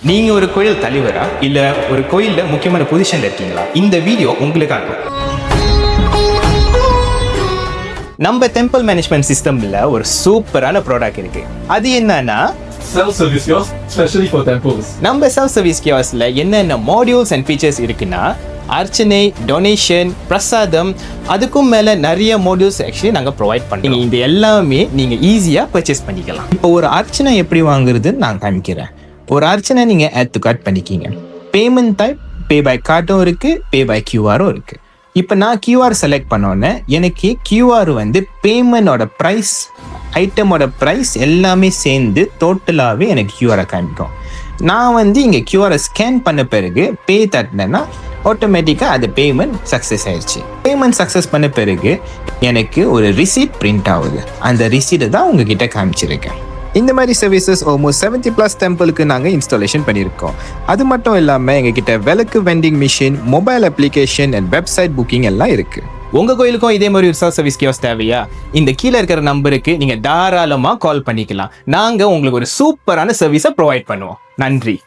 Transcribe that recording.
நீங்க ஒரு கோயில் தலைவரா இல்ல ஒரு கோயில்ல முக்கியமான பொசிஷன்ல இருக்கீங்களா? இந்த வீடியோ உங்களுக்காக. நம்ம டெம்பிள் மேனேஜ்மெண்ட் சிஸ்டம்ல ஒரு சூப்பரான ப்ராடக்ட் இருக்கு. அது என்னன்னா self service kiosk especially for temples. நம்ம செல்ஃப் சர்வீஸ் கியாஸ்ல என்னென்ன மாடியூல்ஸ் அண்ட் ஃபீச்சர்ஸ் இருக்குன்னா அர்ச்சனை, டொனேஷன், பிரசாதம், அதுக்கும் மேல நிறைய மாடியூல்ஸ் ஆக்சுவலி நாங்க ப்ரொவைட் பண்ணுறோம். இந்த எல்லாமே நீங்க ஈஸியா பர்ச்சேஸ் பண்ணிக்கலாம். இப்போ ஒரு அர்ச்சனை எப்படி வாங்குறதுன்னு நான் காமிக்கிறேன். ஒரு அர்ச்சனை நீங்க ஆட் டு கார்ட் பண்ணிக்கிங்க. பேமெண்ட் டைப் பே பை கார்டும் இருக்கு, பே பை கியூஆரும் இருக்கு. இப்போ நான் கியூஆர் செலக்ட் பண்ணோன்னே எனக்கு கியூஆர் வந்து பேமெண்டோட ப்ரைஸ், ஐட்டமோட ப்ரைஸ் எல்லாமே சேர்ந்து டோட்டலாகவே எனக்கு கியூஆரை காமிக்கும். நான் வந்து இங்கே கியூஆரை ஸ்கேன் பண்ண பிறகு பே தட்டினேன்னா ஆட்டோமேட்டிக்காக அது பேமெண்ட் சக்ஸஸ் ஆயிடுச்சு. பேமெண்ட் சக்ஸஸ் பண்ண பிறகு எனக்கு ஒரு ரிசீட் பிரிண்ட் ஆகுது. அந்த ரிசீட்டை தான் உங்ககிட்ட காமிச்சிருக்கேன். இந்த மாதிரி சர்வீசஸ் ஆல்மோஸ்ட் 70+ டெம்பிளுக்கு நாங்கள் இன்ஸ்டாலேஷன் பண்ணியிருக்கோம். அது மட்டும் இல்லாமல் எங்ககிட்ட விளக்கு vending machine, mobile application and website booking எல்லாம் இருக்குது. உங்கள் கோயிலுக்கும் இதே மாதிரி ஒரு செல்ஃப் சர்வீஸ் கியாஸ் தேவையா? இந்த கீழே இருக்கிற நம்பருக்கு நீங்கள் தாராளமாக கால் பண்ணிக்கலாம். நாங்கள் உங்களுக்கு ஒரு சூப்பரான சர்வீஸை ப்ரொவைட் பண்ணுவோம். நன்றி.